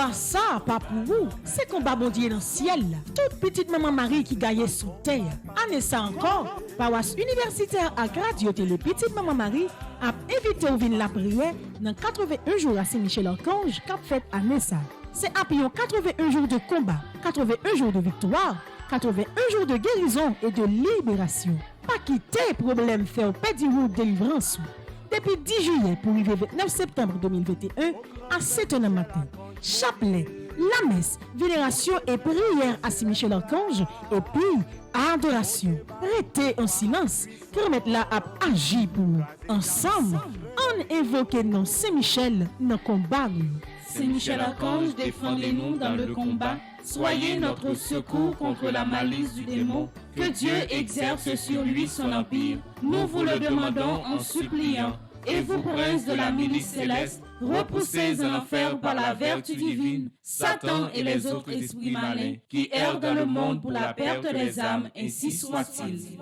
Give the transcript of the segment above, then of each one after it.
combat ça, pas pour vous. C'est combat bon Dieu dans le ciel. Toute petite maman Marie qui gagne sous terre. Année ça encore, paroisse universitaire à Radio Télé Petite Maman Marie a invité au vin la prière dans 81 jours à Saint-Michel-Archange qu'a fait année ça. C'est après 81 jours de combat, 81 jours de victoire, 81 jours de guérison et de libération. Pas quitter problème faire perdre délivrance. Depuis 10 juillet pour arriver 29 septembre 2021 à 7h du matin. Chapelet, la messe, vénération et prière à Saint-Michel-Archange et puis adoration. Restez en silence, permettre là à agir pour nous. Ensemble, on invoque non Saint-Michel dans le combat. Saint-Michel-Archange, défendez-nous dans le combat. Soyez notre secours contre la malice du démon. Que Dieu exerce sur lui son empire. Nous vous le demandons en suppliant. Et vous, prince de la milice céleste, repoussez en enfer par la vertu divine Satan et les autres esprits malins qui errent dans le monde pour la perte des âmes, ainsi soit-il.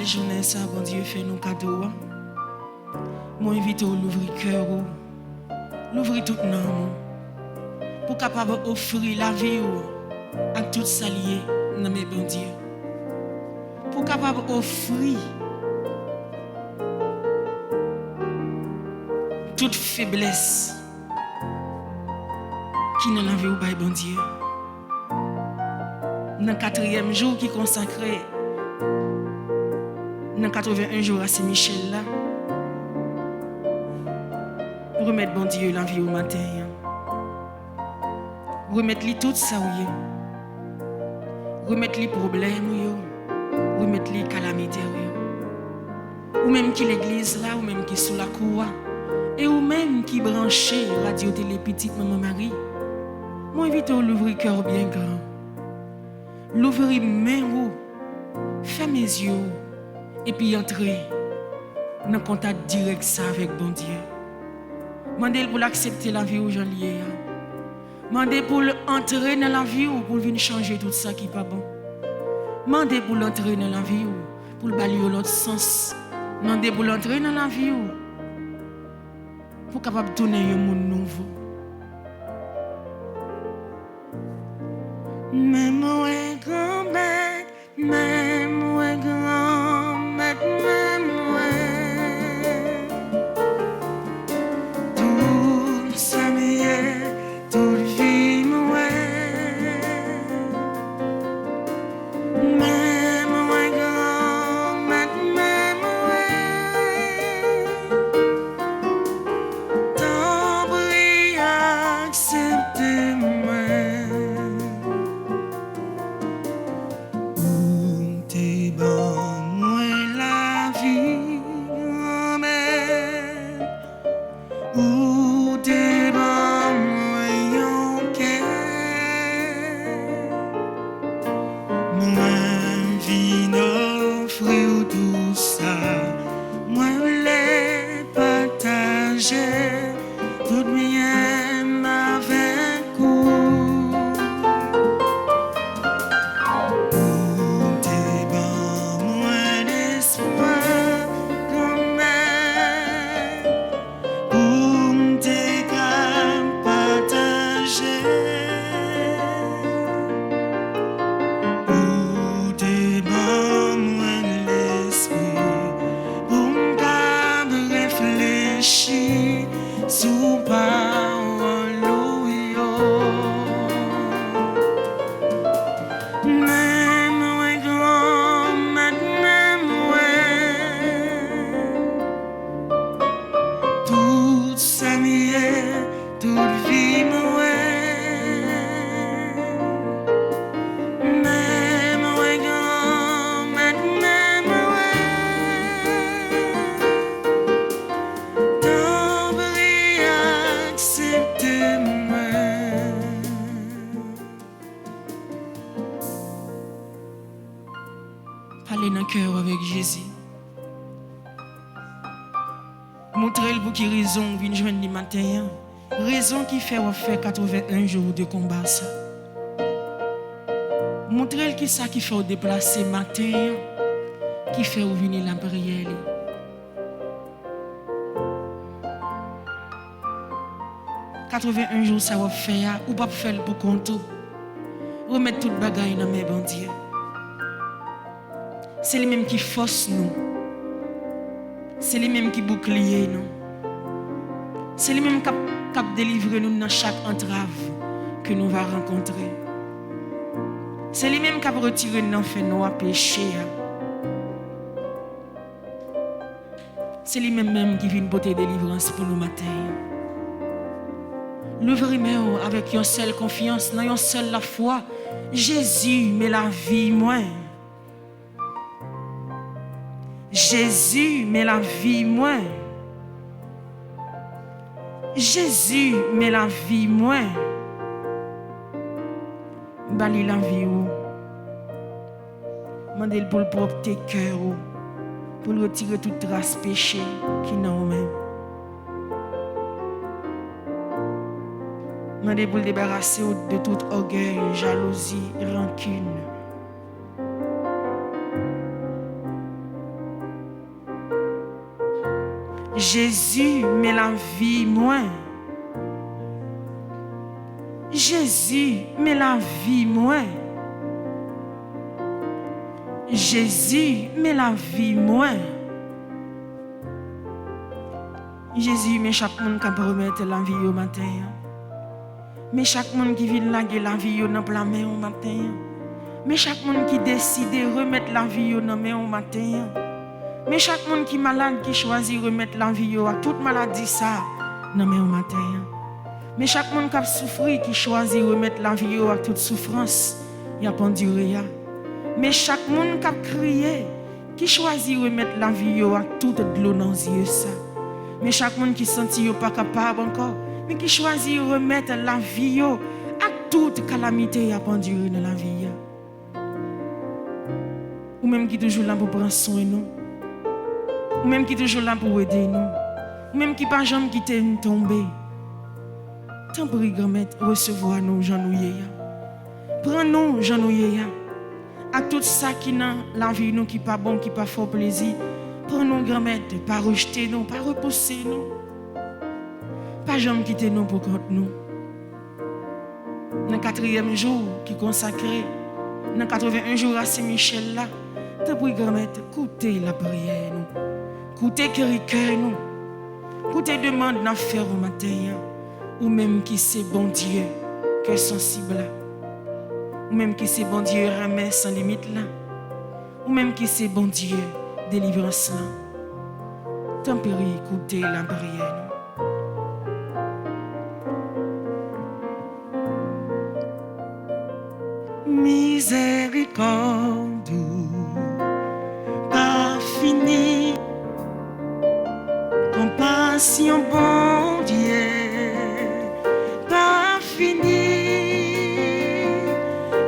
Journée ça, bon Dieu fait nous cadeau. Moi invite à l'ouvrir cœur, l'ouvrir tout nom pour capable offrir la vie à tout salier dans mes bon Dieu. Pour capable offrir toute faiblesse qui dans la vie au bail bon Dieu. Dans le 4e jour qui consacré dans 81 jours à Saint-Michel là, remettre bon Dieu la vie au matin, remettre lui tout ça, remettre les problèmes, remettre les calamités, ou même qui l'église là, ou même qui sous la cour, et ou même qui branché Radio Télé Petite Maman Marie. Moi invite à l'ouvrir cœur bien grand, l'ouvrir main ou ferme mes yeux. Et puis entrer dans contact direct ça avec bon Dieu. Mandez pour l'accepter la vie où j'en lié. Mandez pour entrer dans la vie ou pour venir changer tout ça qui n'est pas bon. Mandez pour l'entrer dans la vie ou pour le balayer l'autre sens. Mandez pour l'entrer dans la vie ou pour capable donner un monde nouveau. Même ouais grand-mère, même ouais grand. parler dans le cœur avec Jésus. Montrez-le pour qui raison vient joindre le matin. Raison qui fait ou faire 81 jours de combat ça. Montrez-le qui ça qui fait ou déplacer matin, qui fait ou venir la prière. « 81 jours ça va faire ou pas faire pour compte. Remettre toute bagaille dans mes bon Dieu. C'est lui même qui force nous. C'est lui même qui bouclier nous. C'est lui même qui délivre nous dans chaque entrave que nous va rencontrer. C'est lui même qui retire nous fait nous à pécher. C'est lui même qui vient porter délivrance pour nous matin. L'ouvrez-moi avec une seule confiance, dans une seule la foi. Jésus met la vie moi. Jésus met la vie moi. Jésus met la vie moi. Bali la vie ou. Mandez pour le propre tes cœurs pour retirer toute trace péché qui n'a au même. Mandez pour le débarrasser de tout orgueil, jalousie, rancune. Jésus met la vie moi. Jésus met la vie moi. Jésus met la vie moi. Jésus met chaque monde qui promettre la vie au matin. Mais chaque monde qui vient laguer la vie dans la main au matin. Mais chaque monde qui décide de remettre la vie dans la main au matin. Mais chaque monde qui est malade qui choisit de remettre la vie à toute maladie ça dans la main au matin. Mais chaque monde qui a souffert qui choisit de remettre la vie à toute souffrance, il a penduré. Mais chaque monde qui a crié qui choisit de remettre la vie à toute de l'eau dans les yeux ça. Mais chaque monde qui sentit pas capable encore. Mais qui choisit de remettre la vie à toute calamité à penduré dans la vie. Ou même qui est toujours là pour prendre soin de nous. Ou même qui est toujours là pour aider nous. Ou même qui pas jamais quitter nous tomber. Tant pour grand-mère recevoir nous, Jean-Nouye. Prends-nous, Jean-Nouye. À tout ça qui dans la vie nous qui pas bon, qui pas fort plaisir. Prends-nous, grand-mère, pas rejeter nous, pas repousser nous. Pas jamais quitter nous pour contre nous. Dans le 4e jour qui est consacré, dans 81 jours à Saint-Michel là, te prie grand-mère, écoutez la prière nous. Écoutez cœur nous. Écoutez demande dans faire au matin. Ou même qui c'est bon Dieu, cœur sensible là. Ou même qui c'est bon Dieu, remet sans limite là. Ou même qui c'est bon Dieu, délivrance là. Tempérer, écoutez la prière nous. Miséricorde, pas fini. Compassion, bon Dieu, pas fini.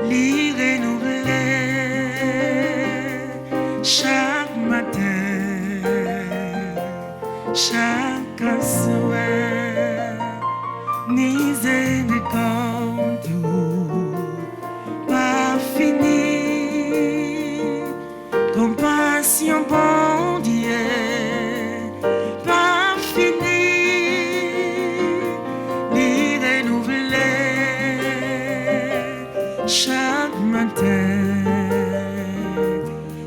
L'y renouveler chaque matin, chaque soir. Miséricorde. Compassion, bon Dieu, pas fini, l'y renouveler chaque matin,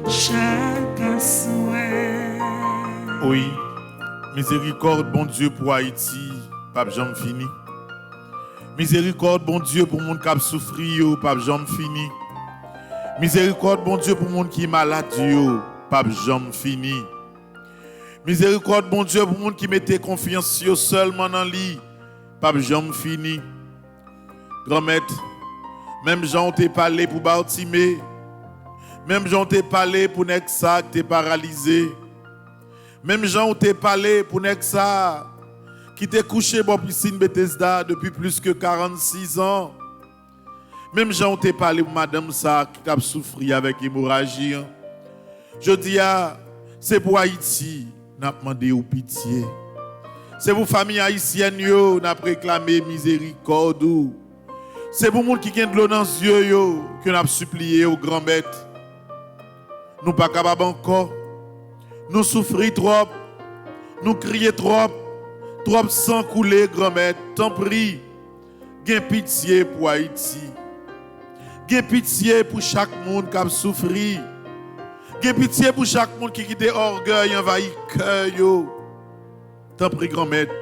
chaque soir. Oui, miséricorde, bon Dieu, pour Haïti, pas jamais fini. Miséricorde, bon Dieu, pour le monde qui a souffert, pas jamais fini. Miséricorde, bon Dieu, pour le monde qui est malade, pas jamais fini. Miséricorde, bon Dieu, pour le monde qui mettait confiance seulement dans lui, pas jamais fini. Grand-mère, même Jean t'a parlé pour Bartimée, même Jean t'a parlé pour Nexa qui t'est paralysé, même Jean t'a parlé pour Nexa qui t'est couché dans la piscine Bethesda depuis plus que 46 ans. Même Jean t'a parlé pour madame ça qui a souffert avec hémorragie. Je dis, c'est pour Haïti, nous avons demandé au pitié. C'est pour la famille haïtienne, nous avons réclamé miséricorde. C'est pour les gens qui ont de l'eau dans les yeux, que nous avons supplié au grand maître. Nous ne sommes pas capables encore. Nous souffrons trop. Nous crions trop. Trop sang coulé, grand maître. T'en prie, gain pitié pour Haïti. Gain pitié pour chaque monde qui a souffert. Gain pitié pour chaque monde qui a quitté orgueil, envahi cœur. T'en prie, grand maître,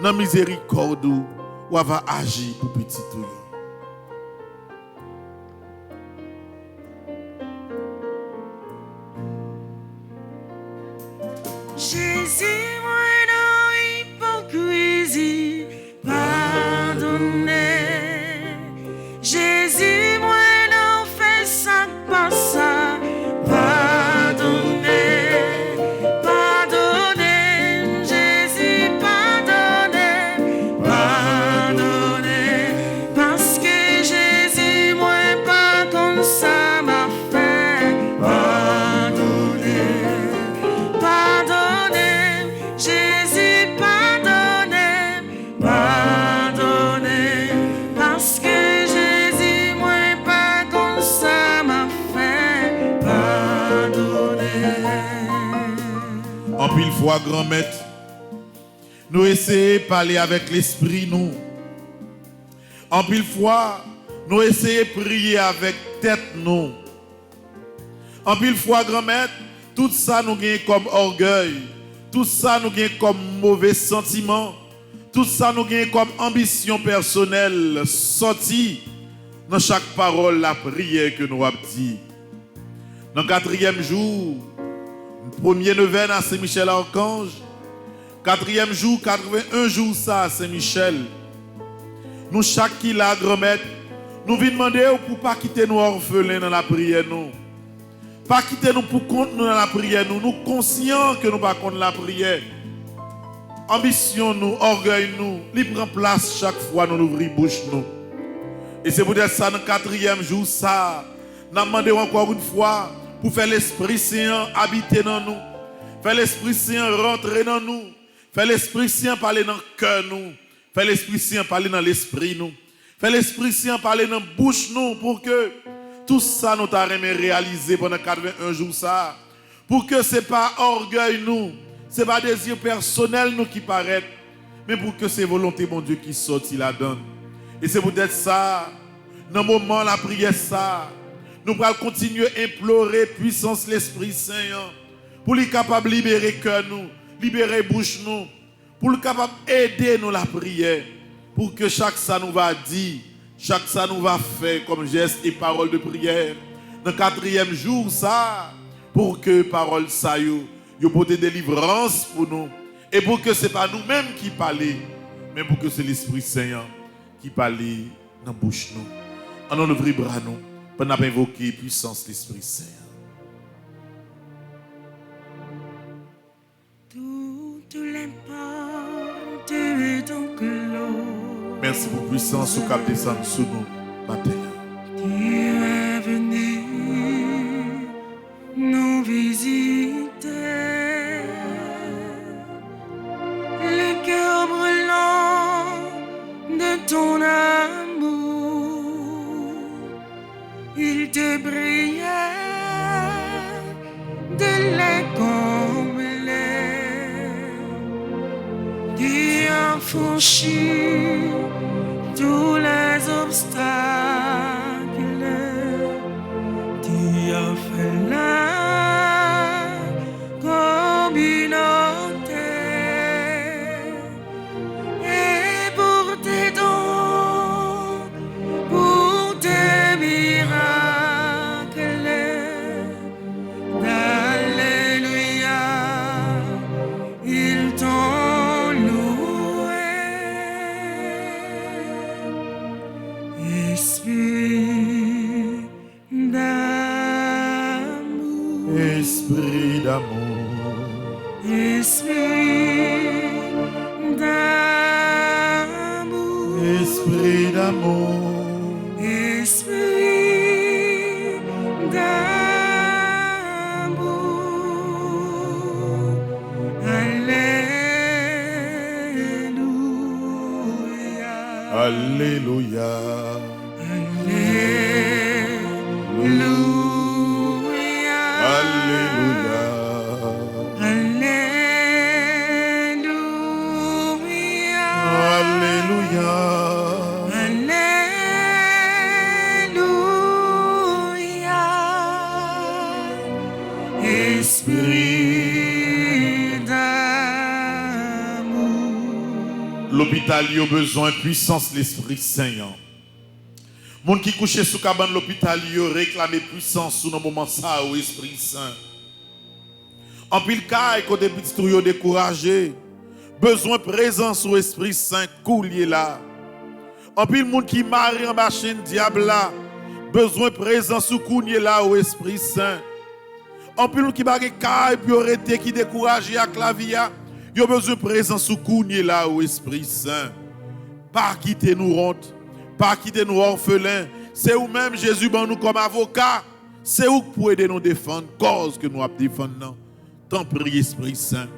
dans miséricorde, ou va agir pour petit tout. Jésus, moi dans l'hypocrisie, pardonnez. Jésus, moi dans fait ça pas ça, pardonnez. Pardonnez, Jésus, pardonnez. Pardonnez, parce que Jésus, moi pas comme ça m'a fait. Pardonnez. Pardonnez, Jésus, pardonnez, pardonnez, parce que Jésus, moi, pas comme ça m'a fait, pardonnez. En pile fois, grand maître, nous essayons de parler avec l'esprit, nous. En pile fois, nous essayons de prier avec tête, nous. En pile fois, grand maître, tout ça nous gagne comme orgueil. Tout ça nous gagne comme mauvais sentiment. Tout ça nous gagne comme ambition personnelle sortie dans chaque parole, la prière que nous avons dit. Dans le 4e jour, premier neuvaine à Saint-Michel-Archange, 4e jour, 81 jours ça à Saint-Michel. Nous, chaque qui l'a, grand maître, nous venons demander pour ne pas quitter nous orphelins dans la prière, nous. Pas quitter nous pour compte nous dans la prière. Nous conscients que nous pas contre la prière. Ambition nous, orgueil nous, il prend place chaque fois nous ouvrons bouche nous. Et c'est peut-être ça dans le 4e jour ça. Nous demandons encore une fois pour faire l'Esprit Saint habiter dans nous. Faire l'Esprit Saint rentrer dans nous. Faire l'Esprit Saint parler dans le cœur nous. Faire l'Esprit Saint parler dans l'esprit nous. Faire l'Esprit Saint parler dans la bouche nous pour que tout ça nous t'a réalisé pendant 81 jours ça. Pour que ce n'est pas orgueil nous, ce n'est pas désir personnel nous qui paraît, mais pour que c'est volonté mon Dieu qui sortit la donne. Et c'est peut-être ça, dans le moment la prière ça, nous allons continuer à implorer puissance l'Esprit Saint pour lui capable de libérer cœur nous, libérer bouche nous, pour lui capable d'aider nous la prière, pour que chaque ça nous va dire, chaque ça nous va faire comme geste et parole de prière. Dans le 4e jour, ça, pour que parole ça, yo porte délivrance pour nous. Et pour que ce n'est pas nous-mêmes qui parlons, mais pour que c'est l'Esprit Saint qui parle dans la bouche nous. On ouvre les bras nous, pour nous invoquer puissance de l'Esprit Saint. Toutes les portes sont closes. Merci pour puissance au cap descendre sous nous matin. Tu es venu nous visiter, le cœur brûlant de ton amour. Il te priait de les combler. Tu as franchi tous les obstacles, tu as fait la communauté, et pour tes dons, pour tes miracles, d'Alléluia, ils t'ont loué. Esprit d'amour, Esprit d'amour, Esprit d'amour, Esprit d'amour, Esprit d'amour, Alléluia. Alléluia. Alléluia. Esprit d'amour. L'hôpital a besoin de puissance de l'Esprit Saint. Monde qui couche sous cabane l'hôpital réclame puissance sous nos moments ça au Esprit Saint. En pile cas côté petit tout découragé, besoin de présence au Esprit Saint coulier là. En pile monde qui marie en machine diable là, besoin de présence au coulier là au Esprit Saint. En pile qui bague caille puis arrêté qui découragé avec la vie, yo besoin de présence au coulier là au Esprit Saint. Pas quitter nous honte. Pas quitter nous orphelins. C'est vous-même, Jésus, nous comme avocat. C'est vous pour aider nous défendre cause que nous avons défendre. Tant prie, Esprit Saint.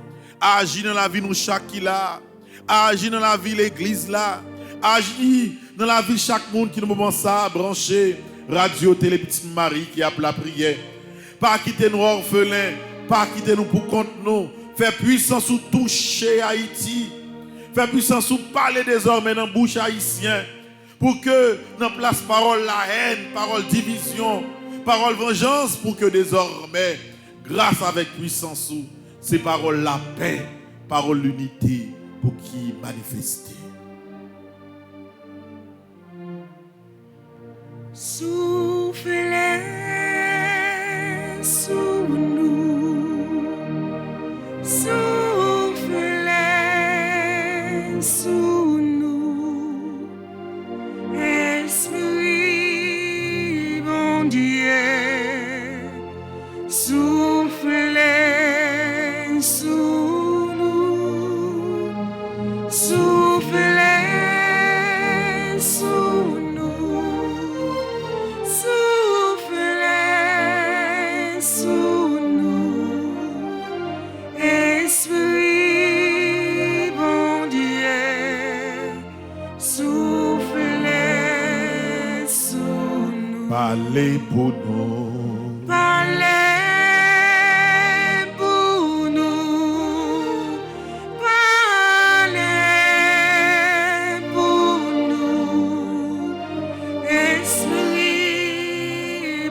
Agis dans la vie nous chaque qui là. Agis dans la vie l'église là. Agis dans la vie chaque monde qui nous moment ça branché. Radio, télé, petite Marie qui a la prière. Pas quitter nous orphelins. Pas quitter nous pour compte nous. Faire puissance sous toucher Haïti. Faire puissance sous parler désormais dans la bouche haïtienne. Pour que dans place parole la haine, parole division, parole vengeance, pour que désormais, grâce avec puissance, ces paroles la paix, parole l'unité, pour qui manifester. Soufflez sous nous, soufflez sous nous, Esprit bon Dieu, soufflez sous nous, soufflez sous nous, soufflez sous nous, Esprit bon Dieu, soufflez sous nous. Parlez pour nous. Parlez pour nous, parlez pour nous, Esprit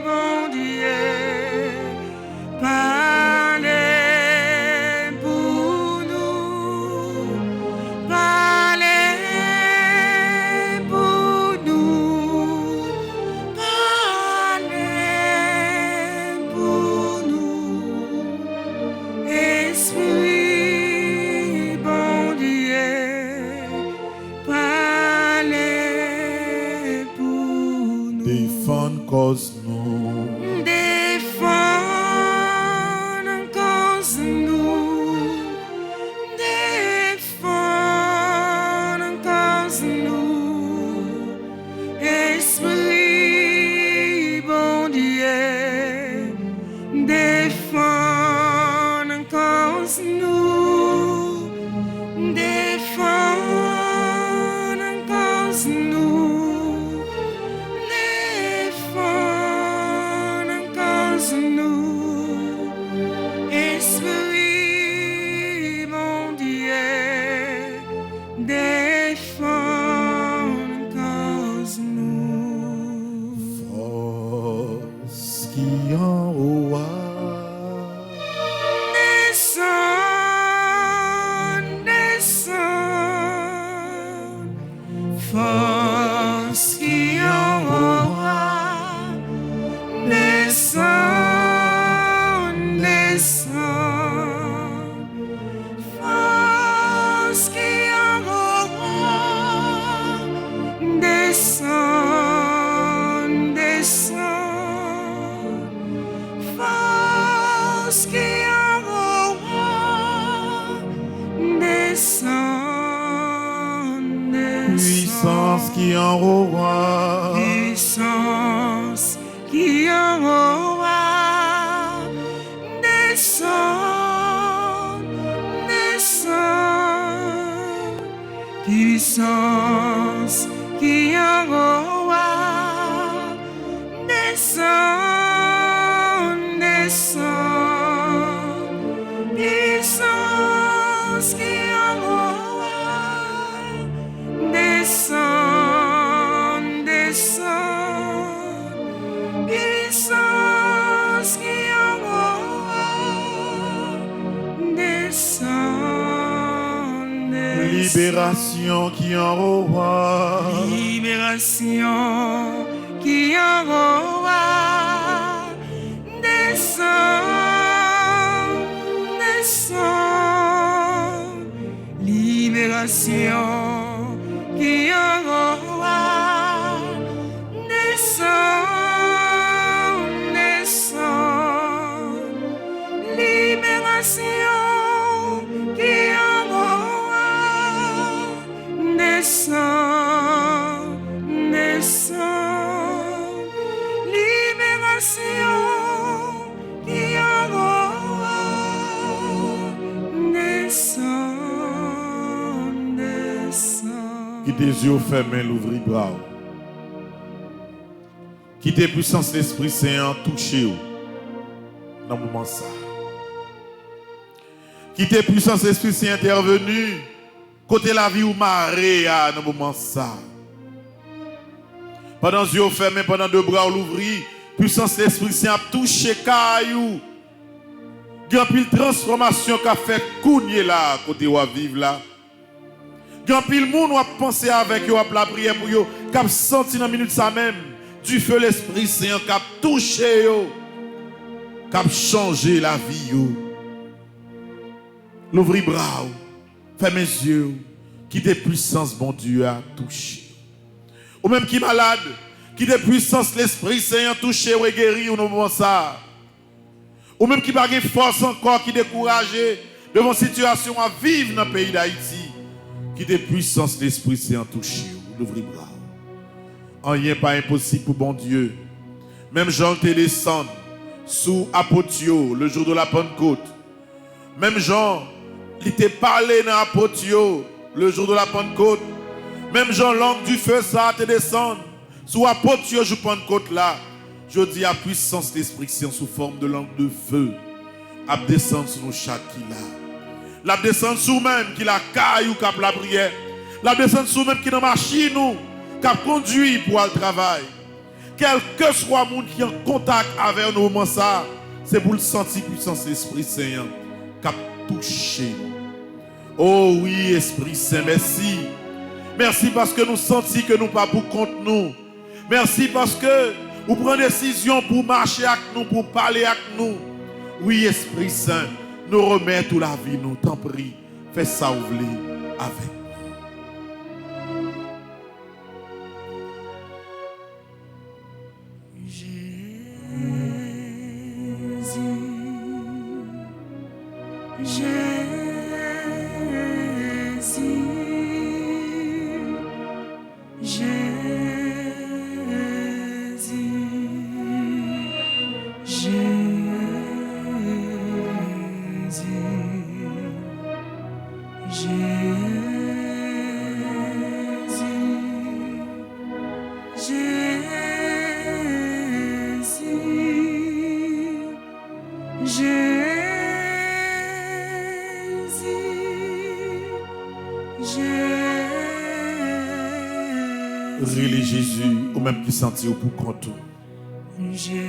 bon Dieu, parlez pour nous, parlez pour nous, parlez pour nous, Esprit bon Dieu, parlez pour nous. Défendre cause nous. Défends cause nous, défends cause nous, Esprit bon Dieu, défends cause nous, défends cause nous, défends cause nous, Esprit mon Dieu, défends cause nous. Force qui en roi. Descends, descends, force qui en aura. Descends, descends, force qui en aura. Descends, descends, force qui en aura. Descends, descends, Puissance qui en roi. puissance qui en aura. Descends, descends, puissance en haut, descend, descend, puissance qui en haut, descend, descend, puissance qui en haut, descend, descend. Libération qui en roi. Libération qui en roi. Descend, descend. Libération qui en roi. Descend, descend. Libération qui en roi. Descend, descend, libération qui en roi. Descend, descend. Qui tes yeux fermés, l'ouvrir bras. Qui tes puissances l'Esprit Saint touché dans le moment ça. Qui tes puissances l'Esprit Saint intervenu côté la vie ou marée dans le moment ça. Pendant les yeux fermés, pendant deux bras l'ouvrir, puissance l'Esprit Saint a touché caillou. Grand pile transformation qu'a fait cougner là côté ou vivre là. Grand pile monde a pensé avec yo la prière pour yo, qu'a senti dans minute ça même du feu l'Esprit Saint qu'a touché yo, qu'a changé la vie yo. L'ouvrir bras, fermez les yeux, qui des puissances bon Dieu a touché. Ou même qui malade, qui des puissances l'Esprit Saint a touché ou guéri ou non ça. Ou même qui n'a pas de force encore, qui est découragé devant une situation à vivre dans le pays d'Haïti, qui des puissances l'Esprit Saint a touché ou l'ouvrir bras. Rien pas impossible pour bon Dieu. Même Jean te descend sous Apotio le jour de la Pentecôte. Même Jean, il t'a parlé dans Apotio le jour de la Pentecôte. Même Jean, langue du feu, ça te descend. Sous Apotio, je Pentecôte là. Je dis à puissance l'Esprit Saint sous forme de langue de feu. À descendre sur nos chaque qui là. La descendre sous même qui la caille ou cap la prière. La descendre sous même qui dans machine ou cap conduit pour le travail. Quel que soit le monde qui est en contact avec nous au moment ça, c'est pour le sentir puissance l'Esprit Saint cap touché. Oh oui, Esprit Saint, merci. Merci parce que nous sentons que nous pas pour compte nous. Merci parce que vous prenez décision pour marcher avec nous, pour parler avec nous. Oui, Esprit Saint, nous remettons la vie, nous t'en prie. Fais ça ou voulez avec. Réli Jésus, ou même qui sentit pour compte. Jésus,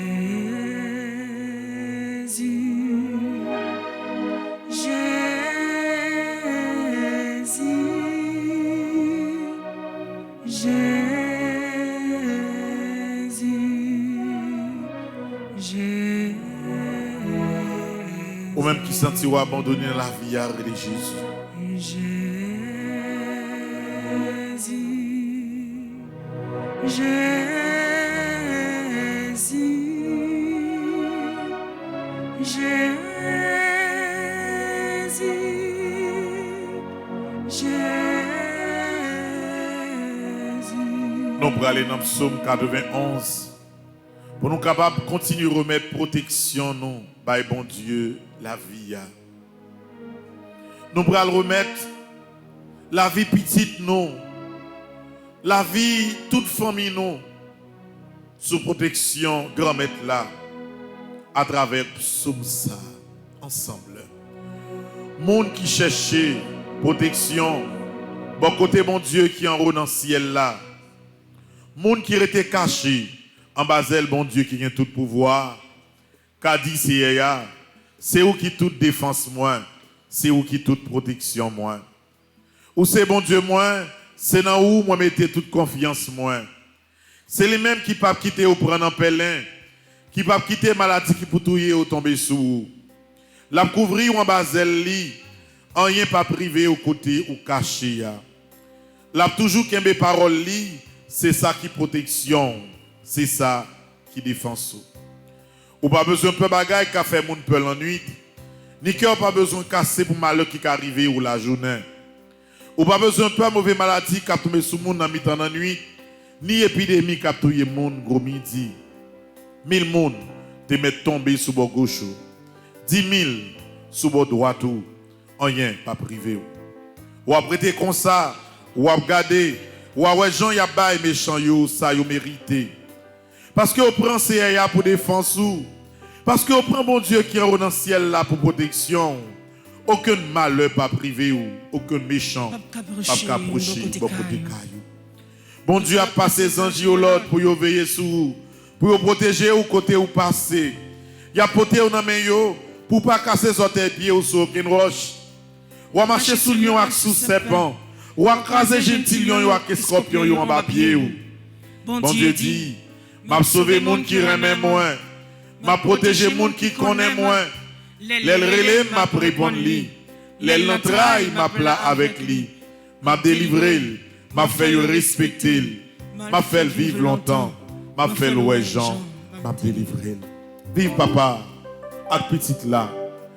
Jésus, Jésus, ou même qui sentit ou abandonner la vie à Réli Jésus. Nous pour aller dans le psaume 91 pour nous capables de continuer à remettre protection nous by bon Dieu la vie. Nous pour aller remettre la vie petite nous La vie, toute famille, nous, sous protection, grand-mère là, à travers psaume ça, ensemble. Monde qui cherchait protection, bon côté mon Dieu qui en haut dans le ciel là. Monde qui était caché, en bas d'elle, bon Dieu qui a tout pouvoir. Qu'a dit c'est où qui toute défense moins, c'est où qui toute protection moins. Ou c'est bon Dieu moins, c'est dans où moi mettez toute confiance moins. C'est les mêmes qui ne peuvent quitter ou prendre un pèlerin, qui ne peuvent quitter maladie qui peut touiller ou tomber sous. La couvrir ou en bas d'elle, en rien pas privé au côté ou caché. La toujours qu'un mes paroles c'est ça qui protection, c'est ça qui défense. Ou pas besoin de peu bagaille qu'a fait moun peu la nuit, ni cœur pas besoin de casser pour malheur qui arrivé ou la journée. Ou pas besoin de peu mauvaise maladie qu'a tombé sous moun dans mi-temps la nuit, ni épidémie qu'a touye moun gros midi. 1000 moun te met tomber sous bord gauche, 10 000 sous bord droit tout, rien pas privé. Ou après comme ça, ou à regarder, ou à ouais gens y a bail méchant yo, ça yo mérité. Parce que on prend CA pour défense ou parce que on prend bon Dieu qui est dans le ciel là pour protection. Aucun malheur pas privé ou aucun méchant pas approcher beaucoup de cailloux. Bon Dieu a passé les anges au l'autre pour yo veiller sur vous, pour yo protéger ou côté ou passer. Il a porté au dans main yo pour pas casser les pieds ou sur aucune roche. Ou a marcher sous lion avec sous serpent. Ou a craser gentil lion avec scorpion yo en bas pied ou. Bon Dieu dit m'a sauvé monde qui remet moins, m'a protégé monde qui connaît moins. L'elle relève m'a répondre lui, l'elle l'entraille m'a plat avec lui, m'a délivré, m'a fait respecter, m'a fait vivre longtemps, m'a fait louer Jean, m'a délivré. Vive papa, avec petite là,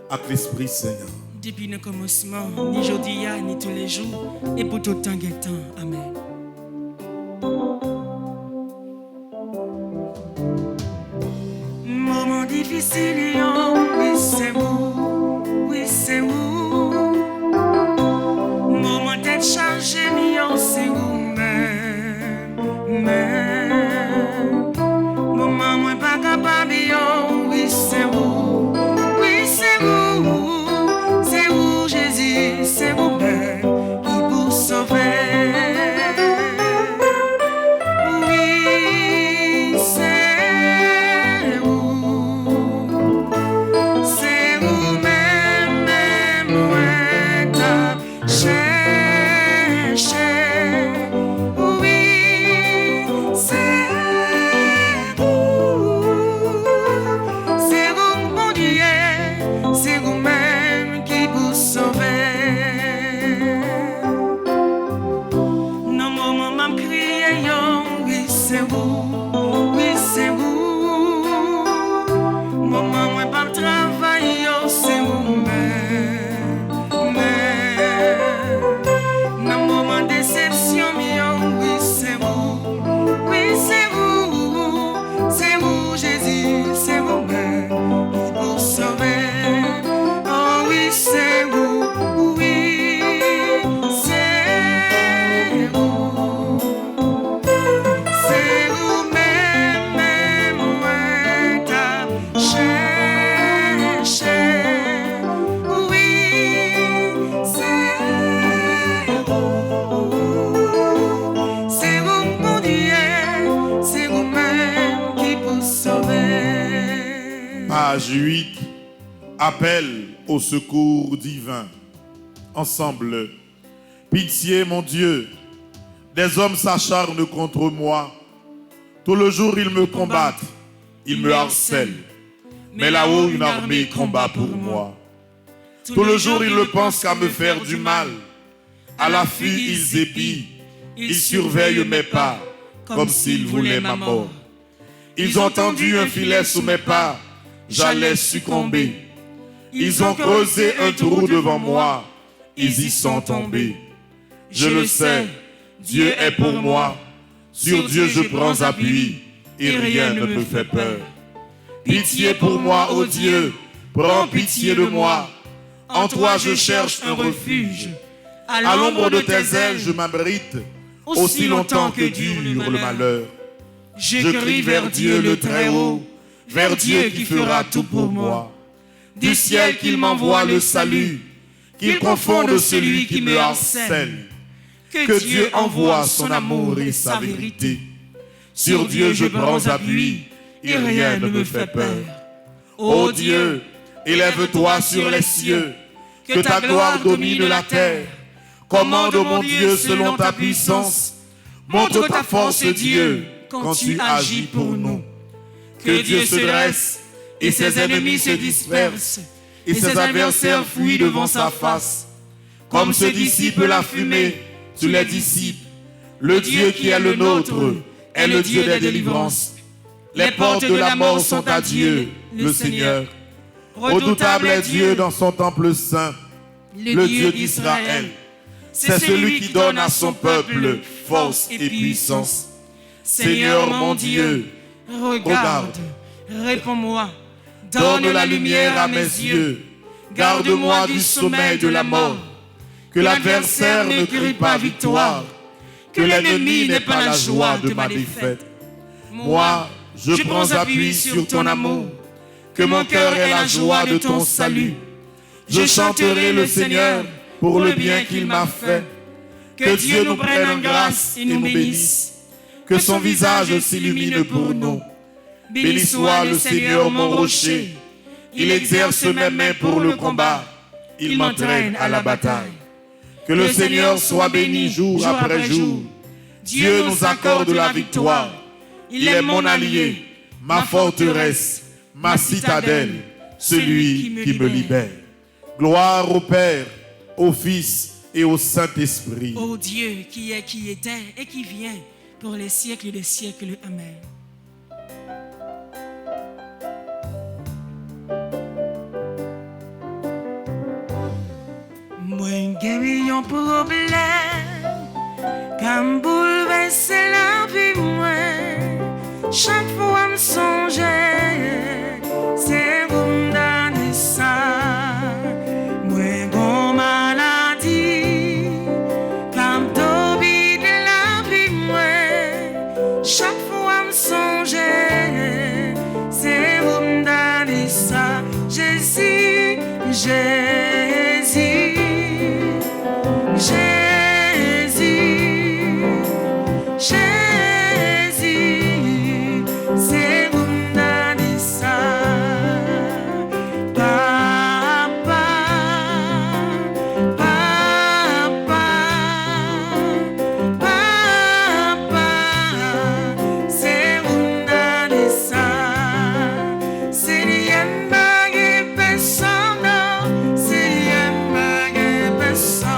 avec l'Esprit Seigneur. Depuis le commencement, ni aujourd'hui, ni tous les jours, et pour tout temps et temps. Amen. Moment difficile, oui c'est vous, oui c'est vous. Moment d'être chargé, c'est vous-même. Moment moins pas capable, oui c'est vous, oui c'est vous. C'est vous Jésus, c'est vous-même qui vous sauvez. Page 8, appel au secours divin. Ensemble, pitié mon Dieu, des hommes s'acharnent contre moi. Tout le jour ils me combattent, ils me harcèlent. Mais là-haut une armée combat pour moi. Tout le jour ils ne pensent qu'à me faire du mal. À l'affût ils épient, ils surveillent mes pas, comme s'ils voulaient ma mort. Ils ont tendu un filet sous mes pas, j'allais succomber. Ils ont creusé un trou devant moi, ils y sont tombés. Je le sais, Dieu est pour moi, sur Dieu je prends appui, et rien ne me fait peur. Pitié pour moi, ô Dieu, prends pitié de moi. En toi je cherche un refuge. À l'ombre de tes ailes je m'abrite. aussi longtemps que dure le malheur. Je crie vers Dieu le Très-Haut, vers Dieu qui fera tout pour moi. Du ciel qu'il m'envoie le salut, qu'il confonde celui qui me harcèle. Que Dieu envoie son amour et sa vérité. Sur Dieu je prends appui et rien ne me fait peur. Ô Dieu, élève-toi sur les cieux, que ta gloire domine la terre. Commande mon Dieu selon ta puissance. Montre ta force Dieu quand tu agis pour nous. Que Dieu se dresse et ses ennemis se dispersent et ses adversaires fuient devant sa face. Comme se dissipe la fumée, tu les dissipes. Le Dieu qui est le nôtre est le Dieu des délivrances. Les portes de la mort sont à Dieu, le Seigneur. Redoutable est Dieu dans son temple saint, le Dieu d'Israël. C'est celui qui donne à son peuple force et puissance. Seigneur mon Dieu, regarde, réponds-moi, donne la lumière à mes yeux. Garde-moi du sommeil de la mort. Que l'adversaire ne crie pas victoire, que l'ennemi n'ait pas la joie de ma défaite. Moi, je prends appui sur ton amour, que mon cœur ait la joie de ton salut. Je chanterai le Seigneur pour le bien qu'il m'a fait. Que Dieu nous prenne en grâce et nous bénisse. Que son visage s'illumine pour nous. Béni soit le Seigneur mon rocher. Il exerce mes mains pour le combat. Il m'entraîne à la bataille. Que le Seigneur soit béni jour après jour. Dieu nous accorde la victoire. Il est mon allié, ma forteresse, ma citadelle, celui qui me libère. Gloire au Père, au Fils et au Saint-Esprit. Ô Dieu qui est, qui était et qui vient pour les siècles des siècles. Amen. Moi, j'ai un problème, comme bouleverser la vie, moi. Chaque fois me songe, c'est vous me donner ça. Moi, bon maladie, comme Toby de la vie, moi. Chaque fois me songe, c'est vous me donner ça. Jésus, Jésus. Jésus, Jésus, c'est vous me donner ça. Papa, papa, papa, c'est vous me donner ça. C'est rien de personne, c'est rien de personne.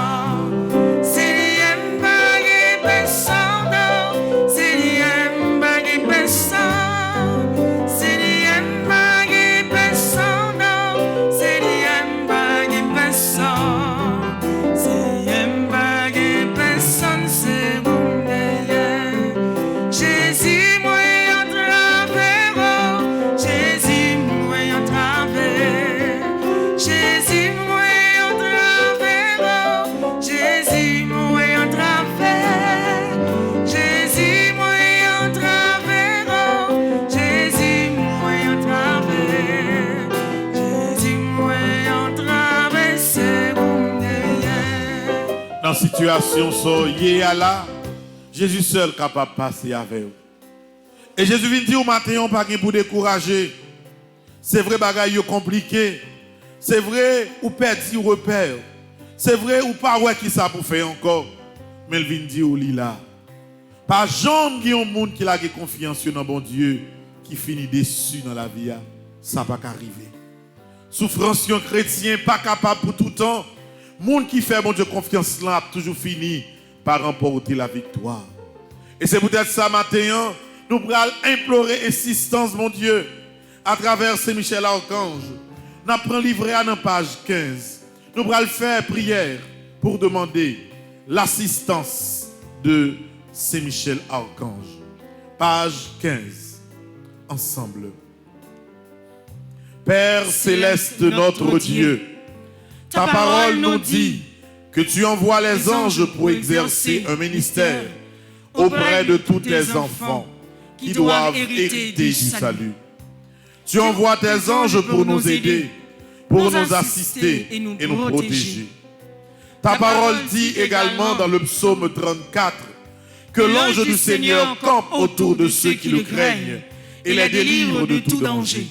Dans la situation, soyez là, Jésus seul capable de passer avec vous. Et Jésus vient dire au matin, on pas pour décourager. C'est vrai, bagaille compliqué. C'est vrai, ou perdu repère. C'est vrai, ou pas ouais qui ça pour faire encore. Mais il vient dire au lit là. Pas jamais qu'il y a un monde qui a confiance dans bon Dieu, qui finit déçu dans la vie. Ça va pas arriver. Souffrance chrétien pas capable pour tout temps. Monde qui fait bon Dieu confiance là a toujours fini par remporter la victoire. Et c'est peut-être ça matin, nous allons implorer assistance mon Dieu à travers Saint Michel Archange. Nous prenons livret à la page 15. Nous allons faire prière pour demander l'assistance de Saint Michel Archange. Page 15. Ensemble. Père céleste de notre Dieu, ta parole nous dit que tu envoies les anges pour exercer un ministère auprès de tous tes enfants qui doivent hériter du salut. Tu envoies tes anges pour nous aider, pour nous assister et nous protéger. Ta parole dit également dans le psaume 34 que l'ange du Seigneur campe autour de ceux qui le craignent et les délivre de tout danger.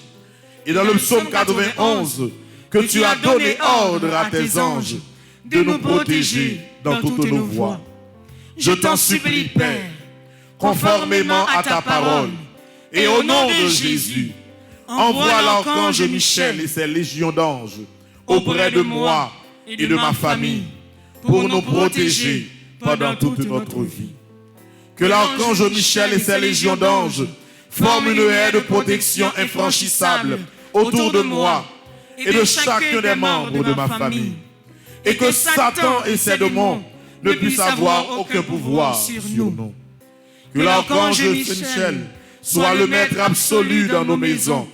Et dans le psaume 91, que tu as donné ordre à tes anges de nous protéger dans toutes nos voies. Je t'en supplie, Père, conformément à ta parole, et au nom de Jésus, envoie l'archange Michel et ses légions d'anges auprès de moi et de ma famille pour nous protéger pendant toute notre vie. Que l'archange Michel et ses légions d'anges forment une haie de protection infranchissable autour de moi et de chacun des membres de ma famille. Et que Satan et ses démons ne puissent avoir aucun pouvoir sur nous. Que l'archange Michel soit le maître absolu dans nos maisons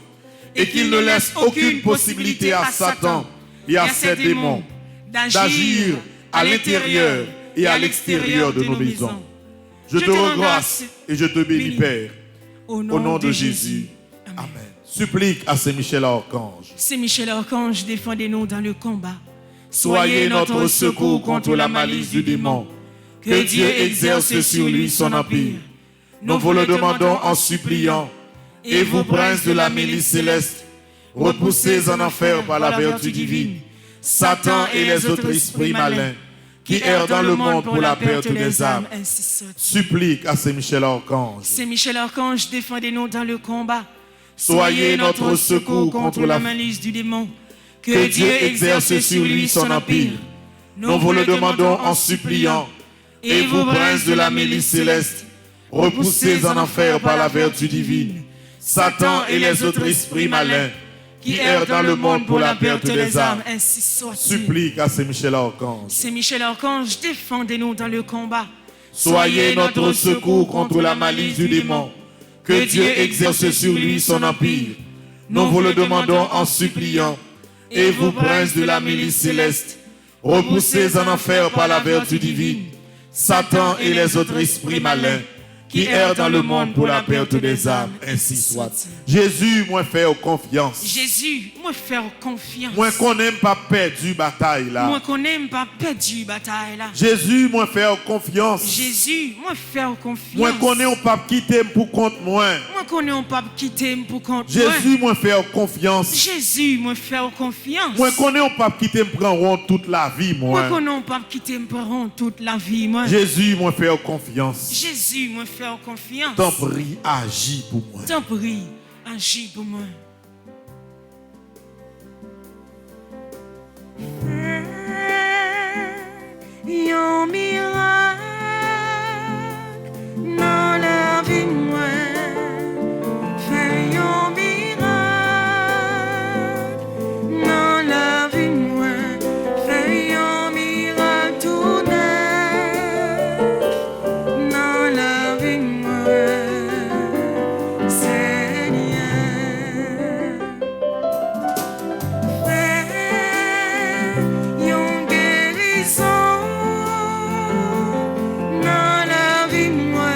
et qu'il ne laisse aucune possibilité à Satan et à ses démons d'agir à l'intérieur et à l'extérieur de nos maisons. Je te rends grâce et je te bénis, Père, au nom de Jésus. Amen. Supplique à Saint Michel Archange. Saint Michel Archange, défendez-nous dans le combat. Soyez notre secours contre la malice du démon. Que Dieu exerce sur lui son empire. Nous vous le demandons en suppliant. Et vous, princes de la milice céleste, repoussez en enfer par la vertu divine Satan et les autres esprits malins qui errent dans le monde pour la perte des âmes. Supplique à Saint Michel Archange. Saint Michel Archange, défendez-nous dans le combat. Soyez notre secours contre la malice du démon. Que Dieu exerce sur lui son empire. Nous vous le demandons en suppliant. Et vous, princes de la milice céleste, repoussez en enfer par la vertu divine Satan et les autres esprits malins qui errent dans le monde pour la perte des âmes. Supplique à Saint Michel Archange. Saint Michel Archange, défendez-nous dans le combat. Soyez notre secours contre la malice du démon. Que Dieu exerce sur lui son empire. Nous vous le demandons en suppliant. Et vous, princes de la milice céleste, repoussez en enfer par la vertu divine Satan et les autres esprits malins qui errent dans le monde pour la perte des âmes, ainsi soit. Jésus, moi faire confiance. Jésus, moi faire confiance. Moi qu'on n'aime pas perdu bataille là. Moi qu'on n'aime pas perdu bataille là. Jésus, moi faire confiance. Jésus, moi faire confiance. Moi qu'on n'aime pas quitter pour compte moi. Moi qu'on n'aime pas quitter pour compte moi. Jésus, moi faire confiance. Jésus, moi faire confiance. Moi qu'on n'aime pas quitter me prendre toute la vie moi. Moi qu'on n'aime pas quitter me prendre toute la vie moi. Jésus, moi faire confiance. Jésus, moi faire confiance. T'en prie, agis pour moi. T'en prie, agis pour moi. Yon miracle dans la vie moi. Fais yon miracle dans la vie moi. Fais yon miracle tout neuf dans la vie moi. Seigneur, fais yon guérison dans la vie moi.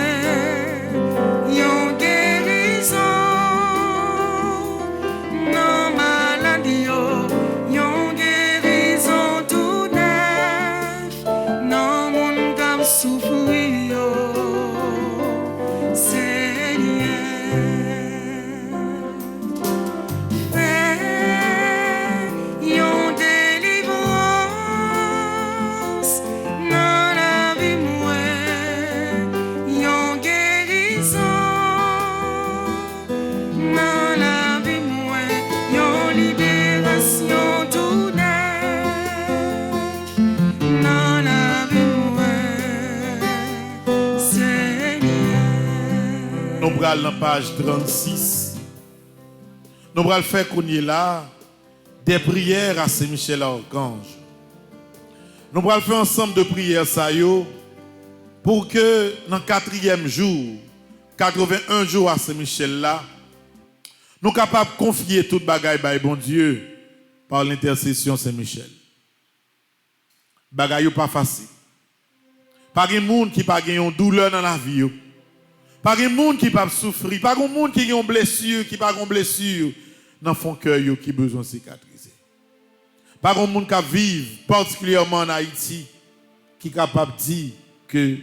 Yon guérison dans maladie yo. Yon guérison tout neuf dans mon cœur souffrir yo. Seigneur, fais yon délivrance dans la vie moi. Yon guérison dans la vie moi. Yon libération tout neuf dans la vie moi. Seigneur. Nous allons dans page 36. Nous allons faire qu'on y est là des prières à Saint Michel Archange. Nous allons faire ensemble de prières ça yo pour que dans le 4e jour, 81 jours à Saint Michel là, nous sommes capables de confier toute bagaille by bon Dieu par l'intercession Saint Michel. Bagaille pas facile. Pas de monde qui pas une douleur dans la vie. Pas de monde qui pas souffrir. Pas de monde qui a une blessure, qui pas une blessure dans son cœur qui a besoin de cicatriser. Pas de monde qui vit particulièrement en Haïti qui est capable de dire que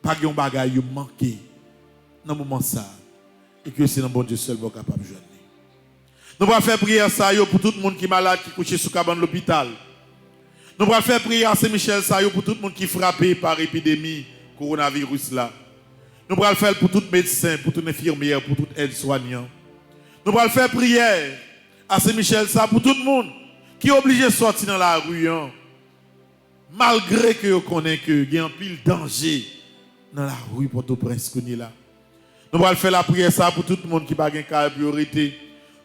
pas de bagaille manqué dans le moment ça et que c'est dans bon Dieu seul qui est capable de joindre. Nous allons faire prière ça pour tout le monde qui est malade, qui est couché sous cabane de l'hôpital. Nous allons faire prière à Saint-Michel ça pour tout le monde qui est frappé par l'épidémie coronavirus là. Nous allons faire pour tout médecin, pour toute infirmière, pour tout aide-soignant. Nous allons faire prière à Saint-Michel ça pour tout le monde qui est obligé de sortir dans la rue. Malgré que vous connaissez qu'il y a un pile danger dans la rue pour tout prince là. Nous allons faire la prière ça pour tout le monde qui n'a pas de priorité.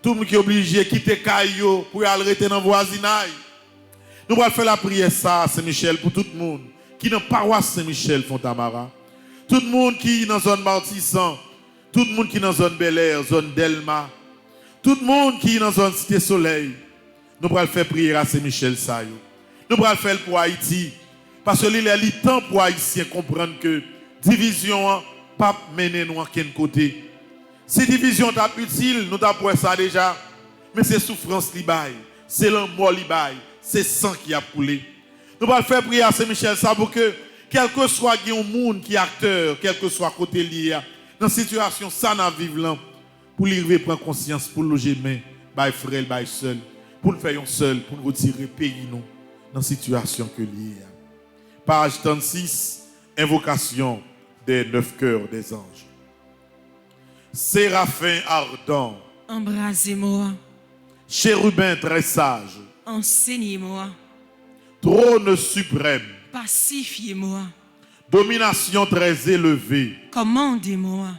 Tout le monde qui est obligé de quitter Caillou pour aller rester dans le voisinage. Nous allons faire la prière ça à Saint-Michel pour tout le monde qui est dans la paroisse Saint-Michel Fontamara. Tout le monde qui est dans la zone Martissan. Tout le monde qui est dans la zone Bel Air, zone Delma. Tout le monde qui est dans la zone Cité Soleil. Nous allons faire prière à Saint-Michel ça. Nous allons faire pour Haïti. Parce que il est temps pour Haïtiens comprendre que division pas mener nous à quel côté. Si division est utile, nous avons ça déjà. Mais c'est souffrance qui baille, c'est l'amour qui baille, c'est sang qui a coulé. Nous allons faire prier à Saint-Michel ça pour que, quel que soit le monde qui est acteur, quel que soit côté lié, dans la situation, ça n'a vivre là, pour lui prendre conscience, pour loger main, by frère, by seul, pour nous faire seul, pour nous retirer pays nous, dans la situation que lié. Page 36, invocation des 9 cœurs des anges. Séraphin ardent, embrasez-moi. Chérubin très sage, Enseignez-moi. Trône suprême, Pacifiez-moi. domination très élevée, Commandez-moi.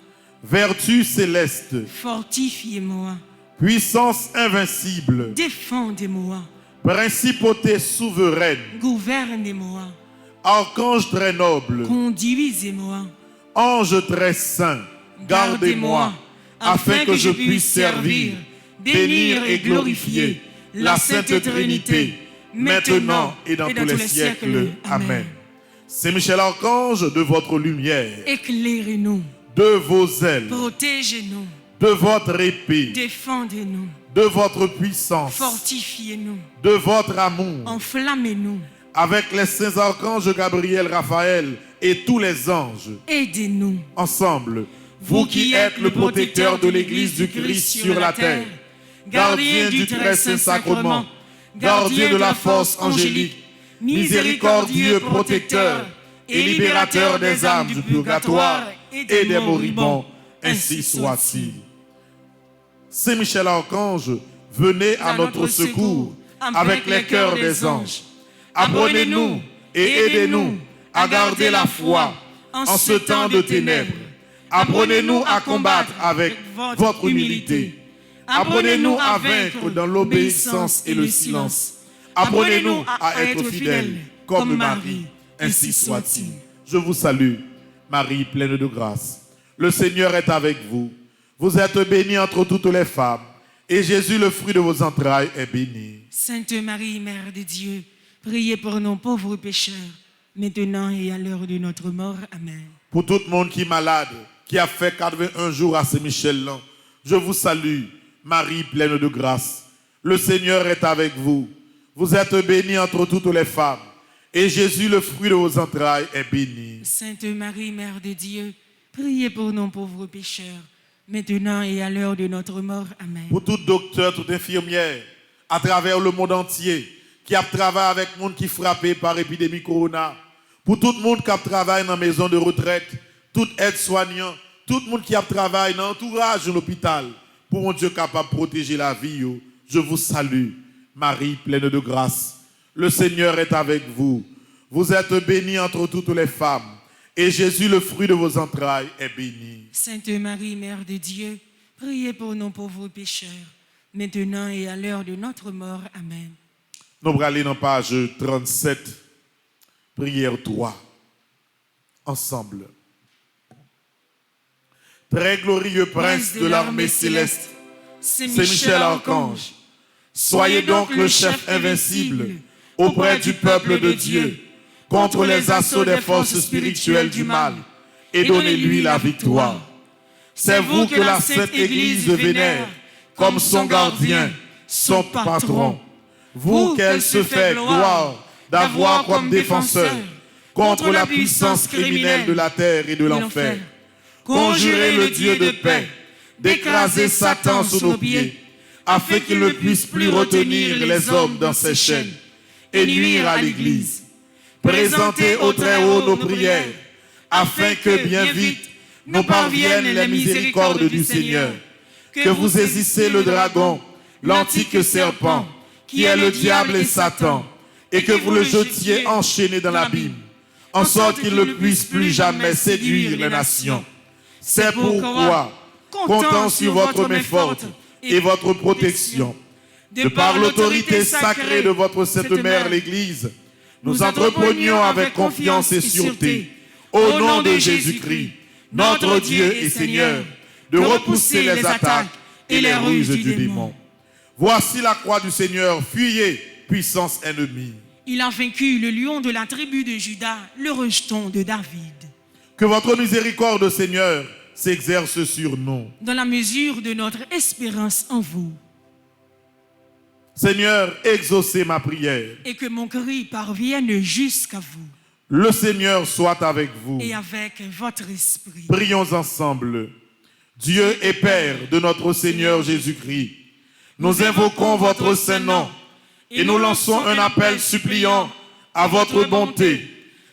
vertu céleste, Fortifiez-moi. puissance invincible, Défendez-moi. principauté souveraine, Gouvernez-moi. archange très noble, Conduisez-moi. ange très saint, gardez-moi, afin que je puisse servir, bénir et glorifier la Sainte Trinité, maintenant et dans tous les siècles. Amen. Saint-Michel Archange, de votre lumière, Éclairez-nous. de vos ailes, Protégez-nous. de votre épée, Défendez-nous. de votre puissance, Fortifiez-nous. de votre amour, Enflammez-nous. avec les saints archanges Gabriel, Raphaël et tous les anges, Aidez-nous. ensemble, vous qui êtes le protecteur de l'Église du Christ sur la terre, gardien du très saint sacrement, gardien de la force angélique, miséricordieux protecteur et libérateur des âmes du purgatoire et des moribonds, ainsi soit-il. Saint Michel Archange, venez à notre secours avec les cœurs des anges. Apprenez-nous et aidez-nous à garder la foi en ce temps de ténèbres. Apprenez-nous à combattre avec votre humilité. Apprenez-nous à vaincre dans l'obéissance et le silence. Apprenez-nous à être fidèles comme Marie, ainsi soit-il. Je vous salue, Marie pleine de grâce. Le Seigneur est avec vous. Vous êtes bénie entre toutes les femmes, et Jésus, le fruit de vos entrailles, est béni. Sainte Marie, Mère de Dieu, priez pour nos pauvres pécheurs, maintenant et à l'heure de notre mort. Amen. Pour tout le monde qui est malade, qui a fait 81 jours à Saint-Michel, je vous salue, Marie pleine de grâce. Le Seigneur est avec vous. Vous êtes bénie entre toutes les femmes, et Jésus, le fruit de vos entrailles, est béni. Sainte Marie, Mère de Dieu, priez pour nos pauvres pécheurs, maintenant et à l'heure de notre mort. Amen. Pour tout docteur, toute infirmière, à travers le monde entier, qui a travaillé avec le monde qui est frappé par l'épidémie corona, pour tout le monde qui a travaillé dans la maison de retraite, tout aide-soignant, tout le monde qui a travaillé dans l'entourage de l'hôpital, pour mon Dieu capable de protéger la vie, je vous salue, Marie pleine de grâce. Le Seigneur est avec vous. Vous êtes bénie entre toutes les femmes, et Jésus, le fruit de vos entrailles, est béni. Sainte Marie, Mère de Dieu, priez pour nos pauvres pécheurs, maintenant et à l'heure de notre mort. Amen. Nous allons aller dans la page 37, prière 3, ensemble. Très glorieux prince de l'armée céleste, Saint Michel Archange, soyez donc le chef invincible auprès du peuple de Dieu. contre les assauts des forces spirituelles du mal et donnez-lui la victoire. C'est vous que la Sainte Église vénère comme son gardien, son patron. Vous qu'elle se fait gloire d'avoir comme défenseur contre la puissance criminelle de la terre et de l'enfer. Conjurez le Dieu de paix d'écraser Satan sous nos pieds, afin qu'il ne puisse plus retenir les hommes dans ses chaînes et nuire à l'Église. Présentez au Très-Haut nos prières, afin que bien vite nous parviennent les miséricordes du Seigneur. Que vous saisissez le dragon, l'antique serpent, qui est le diable et Satan, et que vous le jetiez enchaîné dans l'abîme, en sorte qu'il ne puisse plus jamais séduire les nations. C'est pourquoi, comptant sur votre main forte et votre protection, de par l'autorité sacrée de votre Sainte Mère l'Église, nous entreprenions avec confiance et sûreté, au nom de Jésus-Christ, notre Dieu et Seigneur, de repousser les attaques et les ruses du démon. Voici la croix du Seigneur, fuyez, puissance ennemie. Il a vaincu le lion de la tribu de Juda, le rejeton de David. Que votre miséricorde, Seigneur, s'exerce sur nous. Dans la mesure de notre espérance en vous. Seigneur, exaucez ma prière. Et que mon cri parvienne jusqu'à vous. Le Seigneur soit avec vous. Et avec votre esprit. Prions ensemble. Dieu et Père de notre Seigneur Jésus-Christ, nous invoquons votre saint nom et nous lançons un appel suppliant à votre bonté,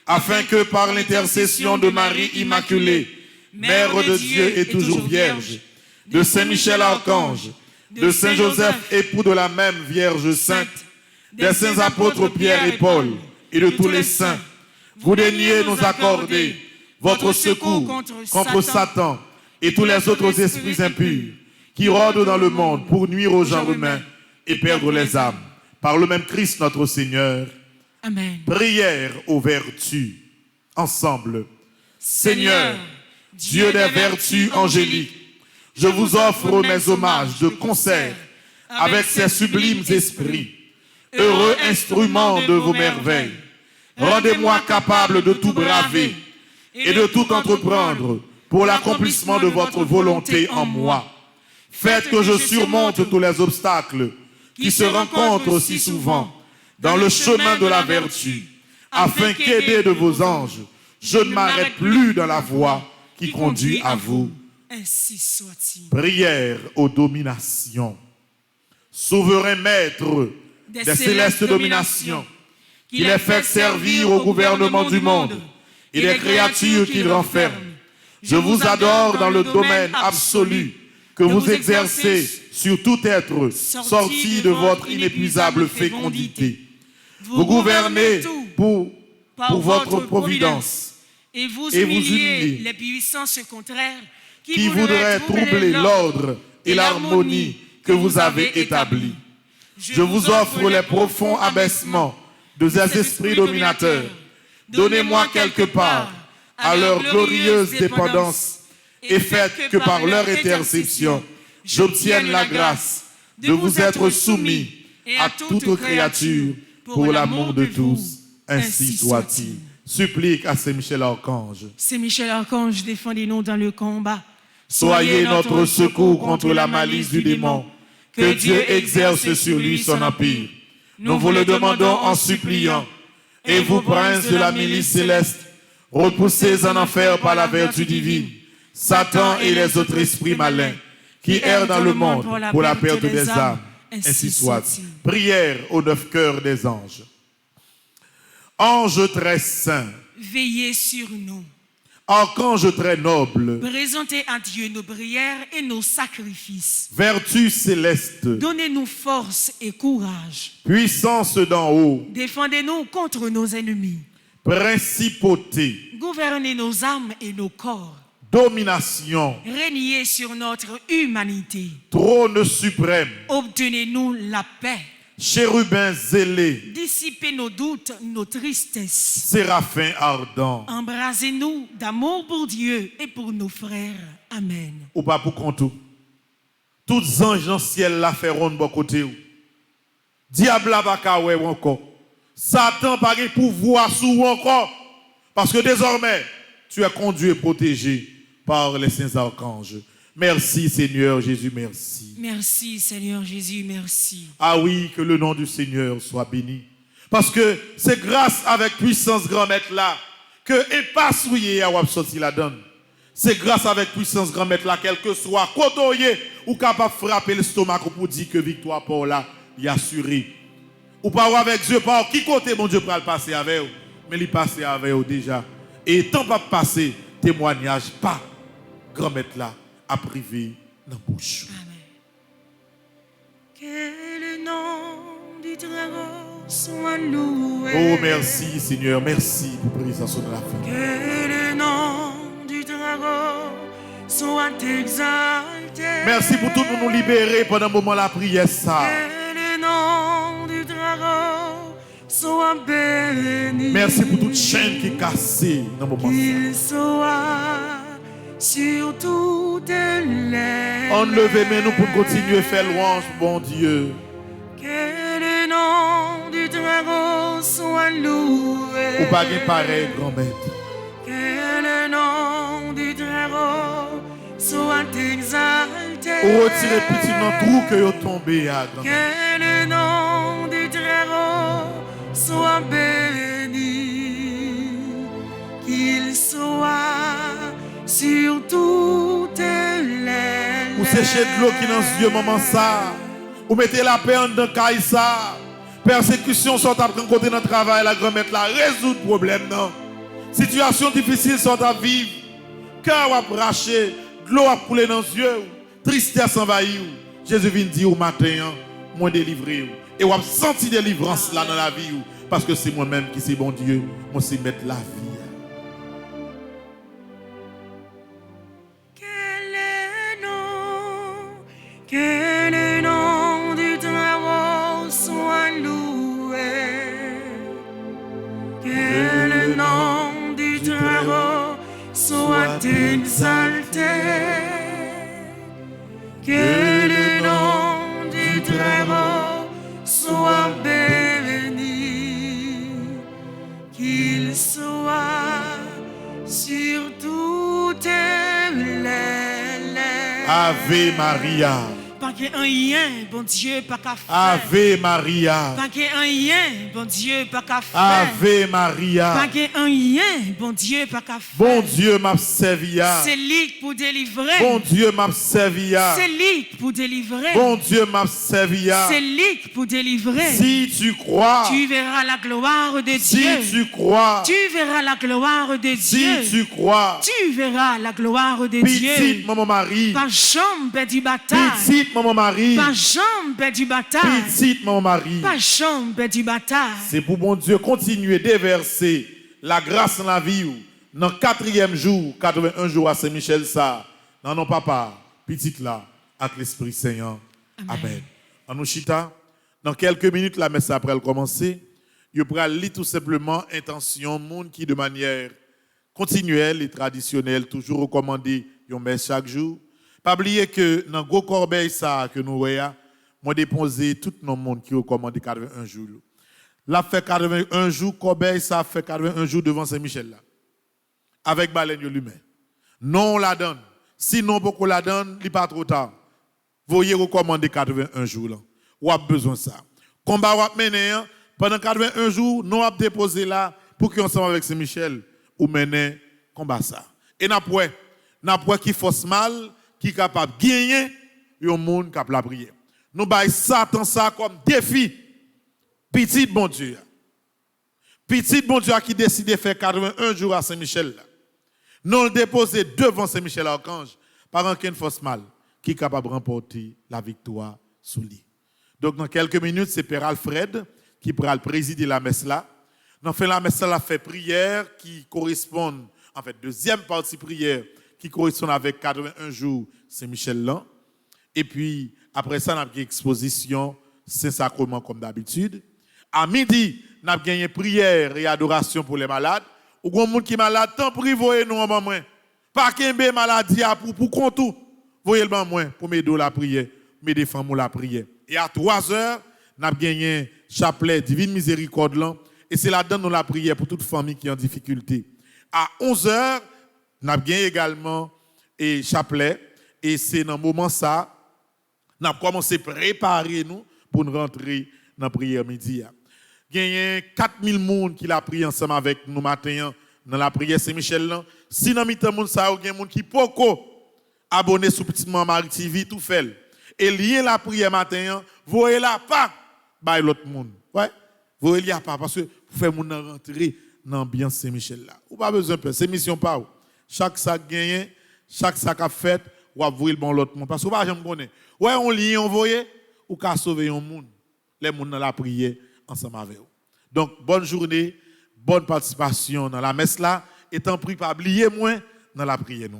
afin que par l'intercession de Marie Immaculée, Mère de Dieu et toujours Vierge, de Saint Michel Archange, de Saint Joseph, époux de la même Vierge Sainte, des saints apôtres Pierre et Paul, et de tous les saints, vous daigniez nous accorder votre secours contre Satan et tous les autres esprits impurs qui rôdent dans le monde pour nuire aux gens humains et perdre les âmes. Par le même Christ notre Seigneur. Amen. Prière aux vertus. Ensemble. Seigneur, Dieu des vertus angéliques, je vous offre mes hommages de concert avec ces sublimes esprits, heureux instruments de vos merveilles. Rendez-moi capable de tout braver et de tout entreprendre pour l'accomplissement de votre volonté en moi. Faites que je surmonte tous les obstacles qui se rencontrent si souvent dans le chemin de la vertu, afin qu'aidé de vos anges, je ne m'arrête plus dans la voie qui conduit à vous. Ainsi soit-il. Prière aux dominations. Souverain maître des célestes dominations, qu'il est fait servir au gouvernement du monde et des créatures qu'il renferme. Je vous adore dans le domaine absolu que vous exercez sur tout être sorti de votre inépuisable fécondité. Vous gouvernez pour votre providence et vous humiliez les puissances contraires qui voudraient troubler l'ordre et l'harmonie que vous avez établis. Je vous offre les profonds abaissements de ces esprits dominateurs. Donnez-moi quelque part à leur glorieuse dépendance et faites que par leur intercession, j'obtienne la grâce de vous être soumis à toute créature pour l'amour de tous. Ainsi soit-il. Supplique à Saint Michel Archange. Saint Michel Archange, défendez-nous dans le combat. Soyez notre secours contre la malice du démon. Que Dieu exerce sur lui son empire. Nous vous le demandons en suppliant. Et vous, princes de la milice céleste, repoussez en enfer par la vertu divine Satan et les autres esprits malins qui errent dans le monde pour la perte des âmes. Ainsi soit. Prière aux 9 cœurs des anges. Ange très saint, veillez sur nous. Archange très noble, présentez à Dieu nos prières et nos sacrifices. Vertu céleste, donnez-nous force et courage. Puissance d'en haut, défendez-nous contre nos ennemis. Principauté, gouvernez nos âmes et nos corps. Domination, régnez sur notre humanité. Trône suprême, obtenez-nous la paix. Chérubin zélé, dissipez nos doutes, nos tristesses. Séraphin ardent, embrasez-nous d'amour pour Dieu et pour nos frères. Amen. Ou pas pour compte. Tous anges dans le ciel la feront de bon côté. Diable la baka ouais encore. Satan n'a pas de pouvoir sur vous encore. Parce que désormais, tu es conduit et protégé par les saints archanges. Merci Seigneur Jésus, merci. Merci Seigneur Jésus, merci. Ah oui, que le nom du Seigneur soit béni. Parce que c'est grâce avec puissance grand maître là que épassouillé à sorti la donne. C'est grâce avec puissance grand maître là, quel que soit côtoyé ou capable de frapper l'estomac pour dire que victoire pour là, il assuré. Ou pas avec Dieu, par qui côté mon Dieu peut le passer avec vous, mais il passe avec vous déjà. Et tant pas passer, témoignage pas grand maître là à privé dans la bouche. Amen. Que le nom du Très-Haut soit loué. Oh merci Seigneur, merci pour présence de la vie. Que le nom du Très-Haut soit exalté. Merci pour tout nous libérer pendant le moment de la prière ça. Que le nom du Très-Haut soit béni. Merci pour toute chaîne qui est cassée dans le moment Qu'il ça. soit sur toutes les Enlevez nous pour continuer à faire louange, bon Dieu. que le nom du Très-Haut soit loué. Ou pas pareil, grand maître. Que le nom du Très-Haut soit exalté. Ou retirer petit dans trou que vous tombez à grand maître. Que le nom du Très-Haut soit béni. Qu'il soit sur toutes les Ou séchez de l'eau qui dans ce Dieu moment ça. Ou mettez la paix en dans caille ça. Persécution sont à prendre côté dans le travail, la grand-mère là, résoudre le problème non. Situation difficile sont à vivre. Cœur à bracher, de l'eau à couler dans les yeux, tristesse envahir. Jésus vient dire au matin, moi délivré. Et on a senti délivrance là dans la vie. Parce que c'est moi-même qui c'est bon Dieu, moi c'est mettre la vie. Que le nom du Très-Haut soit loué. Que le nom du Très-Haut soit exalté. Que le nom du Très-Haut soit béni. Qu'il soit sur toutes les Ave Maria. Pas qu'il y ait un rien, bon Dieu, pas qu'à faire. Ave Maria. Pas qu'il y ait un rien, bon Dieu, pas qu'à faire. Ave Maria. Pas qu'il y ait un rien, bon Dieu, pas qu'à faire. Bon Dieu m'a servi. C'est lui pour délivrer. Bon Dieu m'a servi. C'est lui pour délivrer. Bon Dieu m'a servi. C'est lui pour délivrer. Si tu crois. Tu verras la gloire de Si Dieu. tu crois. Tu verras la gloire de Dieu. Si tu crois. Tu verras la gloire de Dieu. Petite maman Marie. Pas jambe du bataille. Petite maman Marie. Pas jambe du bataille. Petite maman Marie. Pas jambe du bataille. C'est pour bon Dieu continuer de déverser la grâce dans la vie. Dans le 4e jour, 81 jours à Saint-Michel, ça. Non, non, papa, petite là, avec l'Esprit Saint. Amen. En nous chita, dans quelques minutes, la messe après elle commencer, il pourra lire tout simplement intention, monde qui de manière continuelle et traditionnelle, toujours recommandé, une messe chaque jour. Pas oublier que dans le gros corbeil ça que nous voyons, moi déposé tout le monde qui recommande 81 jours. Là fait 81 jours, corbeil ça fait 81 jours devant Saint-Michel là. Avec baleine lui-même. Non on la donne. Sinon pourquoi la donne, il pas trop tard. Voyez recommander 81 jours là. Ou a besoin de ça. Combat ou mener pendant 81 jours, nous a déposé là pour qu'on ensemble avec Saint-Michel ou mener combat ça. Et n'a pas qui force mal qui est capable de gagner un monde qui a la prière. Nous baillons Satan ça comme défi. Petit bon Dieu. Petit bon Dieu qui décide de faire 81 jours à Saint-Michel. Nous le déposer devant Saint-Michel Archange par un force mal qui est capable de remporter la victoire sous lui. Donc dans quelques minutes, c'est Père Alfred qui pourra présider la messe là. Nous faisons la messe là, fait prière qui correspond, en fait, deuxième partie prière qui correspond avec 81 jours Saint-Michel là. Et puis, après ça, nous avons une exposition Saint-Sacrement comme d'habitude. À midi, nous avons gagné prière et adoration pour les malades. Ou grand monde qui est malade, tant privé nous en moins. Pas qu'un bé maladie pour contou. Voyez le moins pour m'aider la prière, m'aider femmes la prière. Et à 3 heures, n'a gagné chapelet divine miséricorde là et c'est là-dedans nous la prière pour toute famille qui est en difficulté. À 11h, n'a gagné également et chapelet et c'est dans moment ça n'a commencé à préparer nous pour nous rentrer dans la prière midi. Il y a 4000 personnes qui la prié ensemble avec nous matin dans la prière Saint-Michel là. Si dans mi-temps moun ça il y a moun qui poko abonné sur Petite Maman Marie TV tout fait. Et lié la prière matin, voyez la pas by l'autre monde. Ouais. Voyez la pas parce que pour faire moun rentrer dans l'ambiance Saint-Michel là. Ou pas besoin peur, c'est mission pas ou. Chaque sac gagné, chaque sac a fait ou voyer le bon l'autre monde parce que pas jamais connaît. Ouais, on lié on voyez ou ka sauver un monde. Les moun dans la prière ensemble avec vous. Donc bonne journée, bonne participation dans la messe là et tant pis pas oublier moins dans la prière nous.